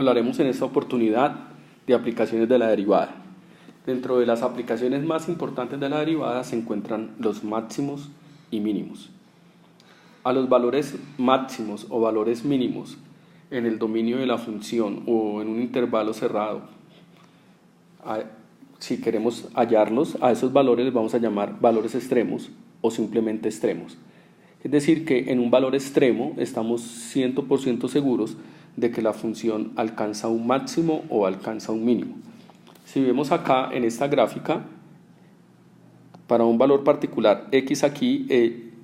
Hablaremos en esta oportunidad de aplicaciones de la derivada. Dentro de las aplicaciones más importantes de la derivada se encuentran los máximos y mínimos. A los valores máximos o valores mínimos en el dominio de la función o en un intervalo cerrado, si queremos hallarlos, a esos valores les vamos a llamar valores extremos o simplemente extremos. Es decir, que en un valor extremo estamos 100% seguros de que la función alcanza un máximo o alcanza un mínimo. Si vemos acá en esta gráfica, para un valor particular x aquí,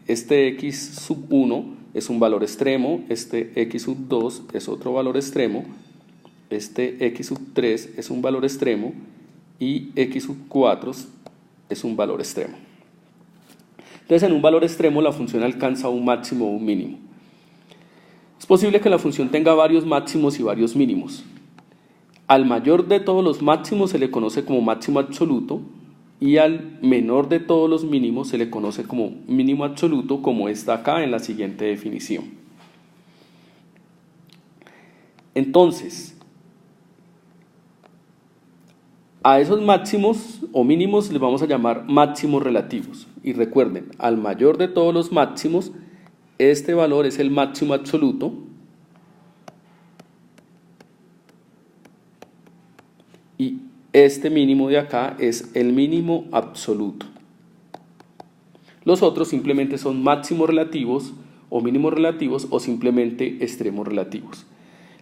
este x sub 1 es un valor extremo, este x sub 2 es otro valor extremo, este x sub 3 es un valor extremo y x sub 4 es un valor extremo. Entonces, en un valor extremo la función alcanza un máximo o un mínimo. Es posible que la función tenga varios máximos y varios mínimos. Al mayor de todos los máximos se le conoce como máximo absoluto y al menor de todos los mínimos se le conoce como mínimo absoluto, como está acá en la siguiente definición. Entonces, a esos máximos o mínimos les vamos a llamar máximos relativos. Y recuerden, al mayor de todos los máximos, este valor es el máximo absoluto y este mínimo de acá es el mínimo absoluto. Los otros simplemente son máximos relativos o mínimos relativos o simplemente extremos relativos.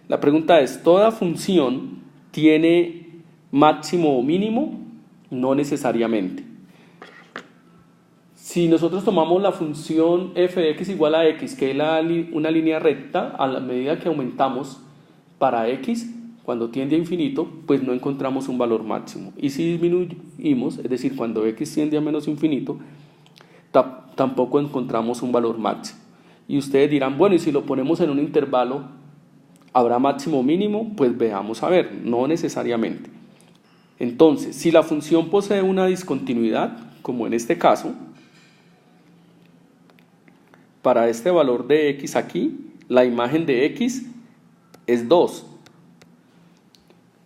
La pregunta es, ¿toda función tiene máximo o mínimo? No necesariamente. Si nosotros tomamos la función f de x igual a x, que es una línea recta, a la medida que aumentamos para x, cuando tiende a infinito, pues no encontramos un valor máximo. Y si disminuimos, es decir, cuando x tiende a menos infinito, tampoco encontramos un valor máximo. Y ustedes dirán, bueno, y si lo ponemos en un intervalo, ¿habrá máximo o mínimo? Pues veamos a ver, no necesariamente. Entonces, si la función posee una discontinuidad, como en este caso, para este valor de x aquí, la imagen de x es 2.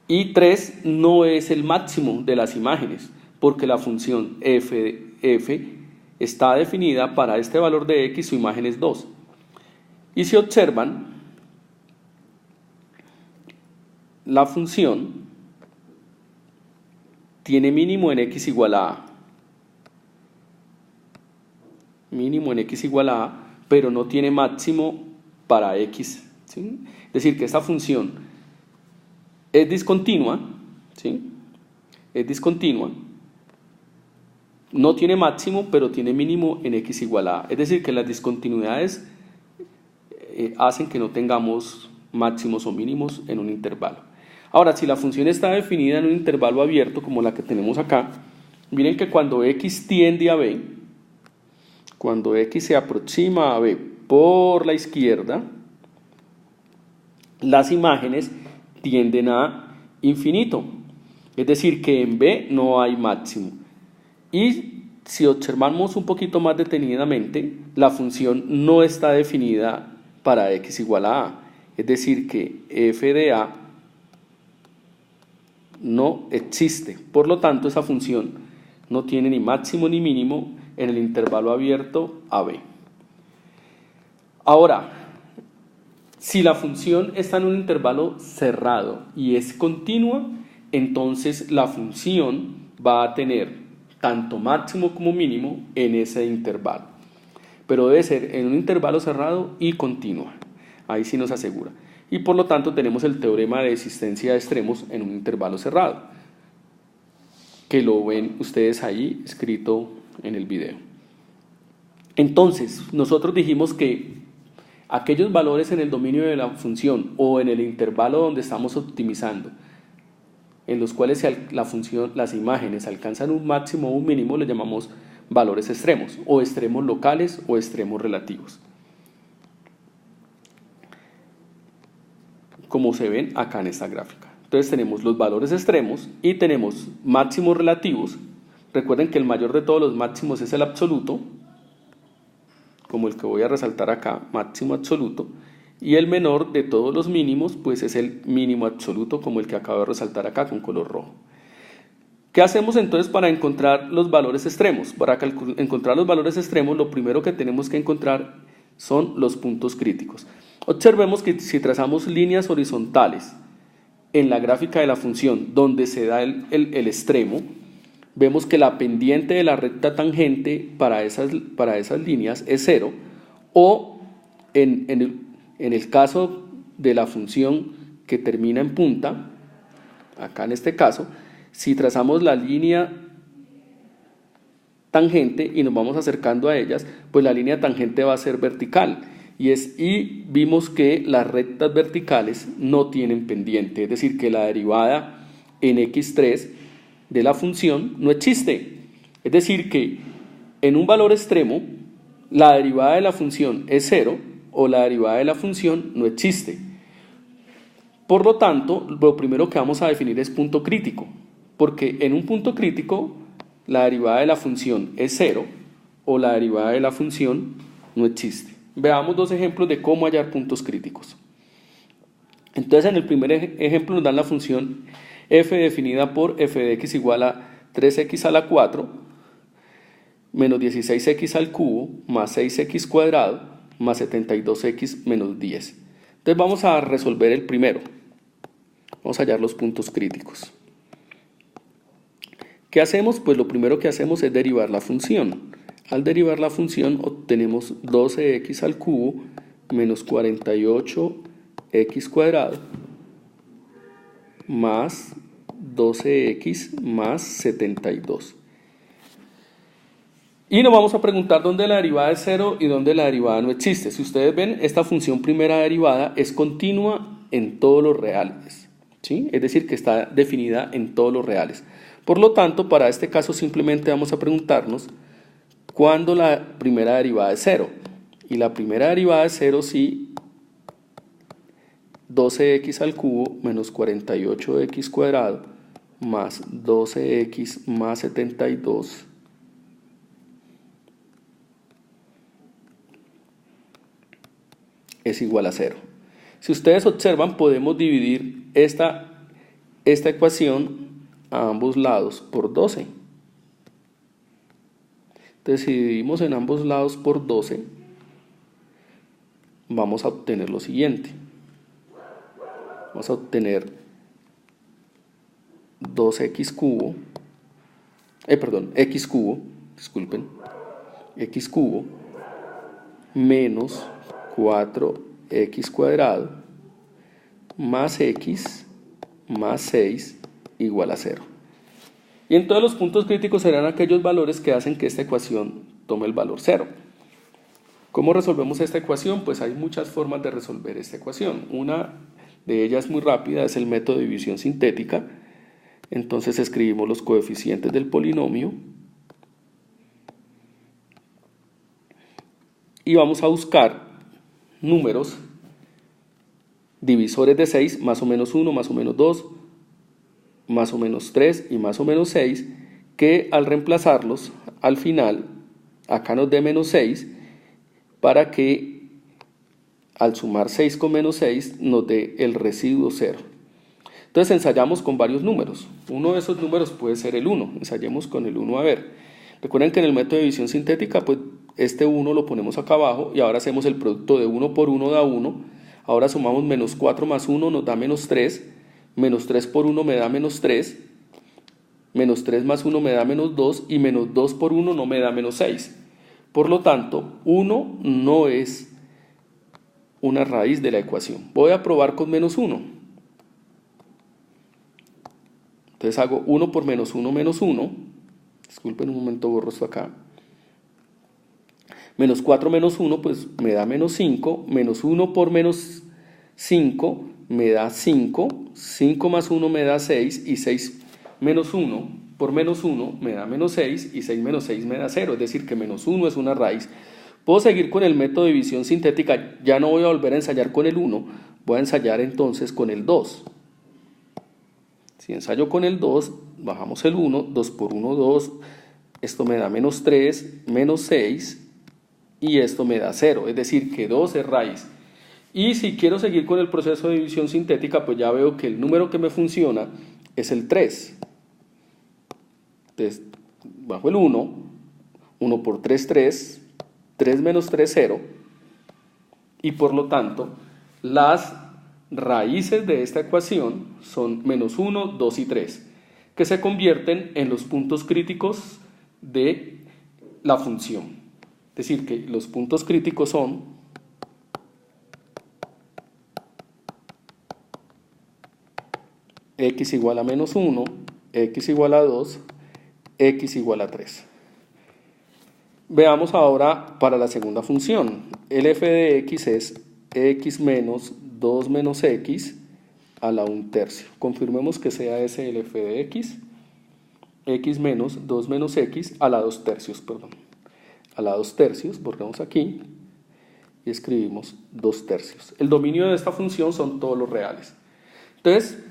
Y 3 no es el máximo de las imágenes, porque la función f está definida para este valor de x, su imagen es 2. Y si observan, la función tiene mínimo en x igual a a. Mínimo en x igual a a, pero no tiene máximo para x, ¿sí? Es decir, que esta función es discontinua, ¿sí? Es discontinua, no tiene máximo, pero tiene mínimo en x igual a a. Es decir, que las discontinuidades hacen que no tengamos máximos o mínimos en un intervalo. Ahora, si la función está definida en un intervalo abierto, como la que tenemos acá, miren que cuando x tiende a b, cuando x se aproxima a b por la izquierda, las imágenes tienden a infinito. Es decir, que en b no hay máximo. Y si observamos un poquito más detenidamente, la función no está definida para x igual a a. Es decir, que f de a no existe. Por lo tanto, esa función no tiene ni máximo ni mínimo en el intervalo abierto AB. Ahora, si la función está en un intervalo cerrado y es continua, entonces la función va a tener tanto máximo como mínimo en ese intervalo. Pero debe ser en un intervalo cerrado y continua. Ahí sí nos asegura. Y por lo tanto tenemos el teorema de existencia de extremos en un intervalo cerrado, que lo ven ustedes ahí escrito en el video. Entonces, nosotros dijimos que aquellos valores en el dominio de la función o en el intervalo donde estamos optimizando, en los cuales las imágenes alcanzan un máximo o un mínimo, le llamamos valores extremos, o extremos locales o extremos relativos, como se ven acá en esta gráfica. Entonces tenemos los valores extremos y tenemos máximos relativos. Recuerden que el mayor de todos los máximos es el absoluto, como el que voy a resaltar acá, máximo absoluto, y el menor de todos los mínimos pues es el mínimo absoluto, como el que acabo de resaltar acá con color rojo. ¿Qué hacemos entonces para encontrar los valores extremos? Para encontrar los valores extremos, lo primero que tenemos que encontrar son los puntos críticos. Observemos que si trazamos líneas horizontales en la gráfica de la función donde se da el extremo, vemos que la pendiente de la recta tangente para esas líneas es 0, o en el caso de la función que termina en punta, acá en este caso, si trazamos la línea tangente y nos vamos acercando a ellas, pues la línea tangente va a ser vertical, y vimos que las rectas verticales no tienen pendiente, es decir, que la derivada en x3 de la función no existe. Es decir, que en un valor extremo la derivada de la función es 0 o la derivada de la función no existe. Por lo tanto, lo primero que vamos a definir es punto crítico, porque en un punto crítico la derivada de la función es 0 o la derivada de la función no existe. Veamos dos ejemplos de cómo hallar puntos críticos. Entonces, en el primer ejemplo nos dan la función f definida por f de x igual a 3x a la 4 menos 16x al cubo más 6x cuadrado más 72x menos 10. Entonces vamos a resolver el primero. Vamos a hallar los puntos críticos. ¿Qué hacemos? Pues lo primero que hacemos es derivar la función. Al derivar la función obtenemos 12x al cubo menos 48x cuadrado más 12x más 72. Y nos vamos a preguntar dónde la derivada es 0 y dónde la derivada no existe. Si ustedes ven, esta función primera derivada es continua en todos los reales, ¿sí? Es decir, que está definida en todos los reales. Por lo tanto, para este caso simplemente vamos a preguntarnos cuándo la primera derivada es 0. Y la primera derivada es 0 si 12x al cubo menos 48x cuadrado más 12x más 72 es igual a 0. Si ustedes observan, podemos dividir esta ecuación a ambos lados por 12. Entonces, si dividimos en ambos lados por 12, vamos a obtener lo siguiente. Vamos a obtener 2x cubo, x cubo, disculpen, x cubo menos 4x cuadrado más x más 6 igual a 0. Y entonces los puntos críticos serán aquellos valores que hacen que esta ecuación tome el valor 0. ¿Cómo resolvemos esta ecuación? Pues hay muchas formas de resolver esta ecuación. Una de ellas muy rápida es el método de división sintética. Entonces escribimos los coeficientes del polinomio y vamos a buscar números divisores de 6, más o menos 1, más o menos 2, más o menos 3 y más o menos 6, que al reemplazarlos al final acá nos dé menos 6, para que al sumar 6 con menos 6 nos dé el residuo 0. Entonces ensayamos con varios números. Uno de esos números puede ser el 1. Ensayemos con el 1 a ver. Recuerden que en el método de división sintética, pues este 1 lo ponemos acá abajo y ahora hacemos el producto de 1 por 1 da 1. Ahora sumamos menos 4 más 1 nos da menos 3. Menos 3 por 1 me da menos 3. Menos 3 más 1 me da menos 2. Y menos 2 por 1 no me da menos 6. Por lo tanto, 1 no es una raíz de la ecuación. Voy a probar con menos 1. Entonces hago 1 por menos 1 menos 1. Disculpen un momento, borro esto acá. Menos 4 menos 1 pues me da menos 5. Menos 1 por menos 5 me da 5. 5 más 1 me da 6. Y 6 menos 1 por menos 1 me da menos 6. Y 6 menos 6 me da 0. Es decir, que menos 1 es una raíz. Puedo seguir con el método de división sintética. Ya no voy a volver a ensayar con el 1. Voy a ensayar entonces con el 2. Si ensayo con el 2, bajamos el 1. 2 por 1, 2. Esto me da menos 3, menos 6. Y esto me da 0. Es decir, que 2 es raíz. Y si quiero seguir con el proceso de división sintética, pues ya veo que el número que me funciona es el 3. Entonces, bajo el 1, 1 por 3, 3, 3 menos 3, 0. Y por lo tanto, las raíces de esta ecuación son menos 1, 2 y 3, que se convierten en los puntos críticos de la función. Es decir, que los puntos críticos son x igual a menos 1, x igual a 2, x igual a 3. Veamos ahora para la segunda función. El f de x es x menos 2 menos x a la 1/3. Confirmemos que sea ese el f de x. X menos 2 menos x a la 2/3, perdón. A la 2/3, borramos aquí y escribimos 2/3. El dominio de esta función son todos los reales. Entonces,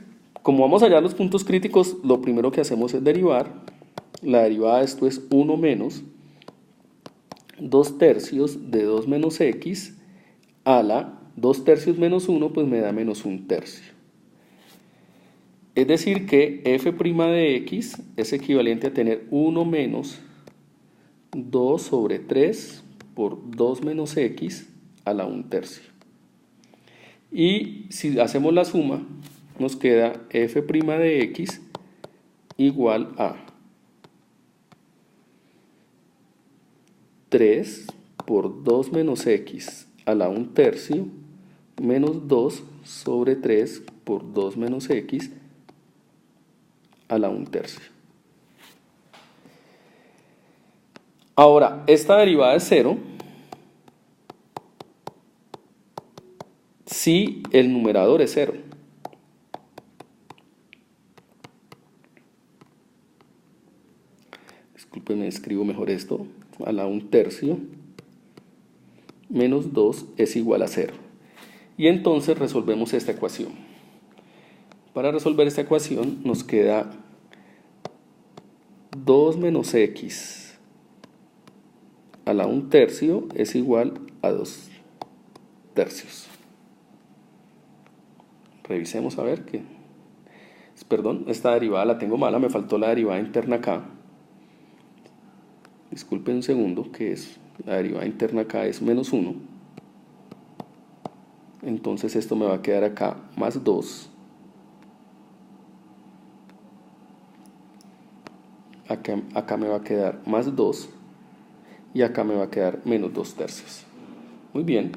como vamos a hallar los puntos críticos, lo primero que hacemos es derivar. La derivada de esto es 1 menos 2/3 de 2 menos x a la 2/3 menos 1, pues me da menos 1/3. Es decir que f' de x es equivalente a tener 1 menos 2 sobre 3 por 2 menos x a la 1/3. Y si hacemos la suma, nos queda f' de x igual a 3 por 2 menos x a la 1/3 menos 2 sobre 3 por 2 menos x a la 1/3. Ahora, esta derivada es 0 si el numerador es 0. Disculpen, escribo mejor esto. A la 1/3 menos 2 es igual a 0. Y entonces resolvemos esta ecuación. Para resolver esta ecuación nos queda 2 menos x a la 1/3 es igual a 2/3. Revisemos a ver que... Perdón, esta derivada la tengo mala, me faltó la derivada interna acá. Disculpen un segundo, que es la derivada interna acá es menos 1. Entonces esto me va a quedar acá más 2. Acá me va a quedar más 2. Y acá me va a quedar menos 2/3. Muy bien.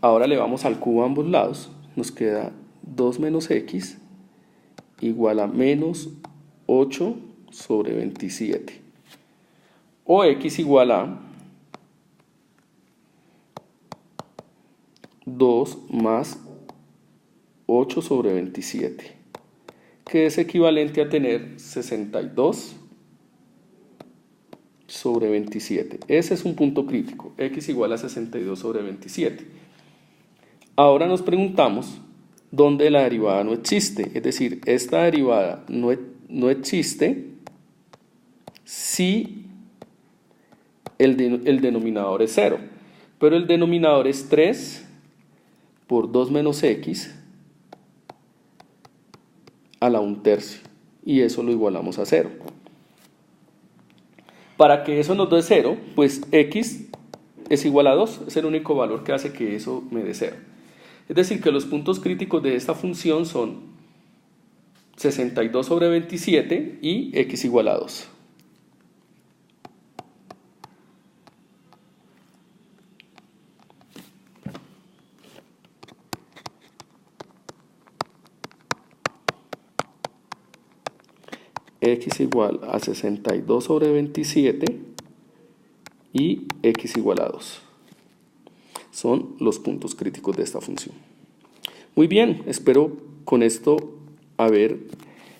Ahora le vamos al cubo a ambos lados. Nos queda 2 menos x igual a menos 8 sobre 27. O x igual a 2 más 8 sobre 27, que es equivalente a tener 62 sobre 27. Ese es un punto crítico, x igual a 62 sobre 27. Ahora nos preguntamos dónde la derivada no existe, es decir, esta derivada no existe si el denominador es 0, pero el denominador es 3 por 2 menos x a la 1/3 y eso lo igualamos a 0. Para que eso nos dé 0, pues x es igual a 2, es el único valor que hace que eso me dé 0. Es decir, que los puntos críticos de esta función son 62 sobre 27 y x igual a 2. X igual a 62 sobre 27 y x igual a 2. Son los puntos críticos de esta función. Muy bien, espero con esto haber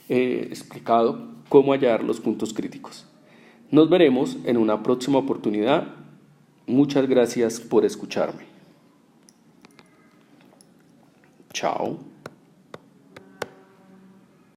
explicado cómo hallar los puntos críticos. Nos veremos en una próxima oportunidad. Muchas gracias por escucharme. Chao.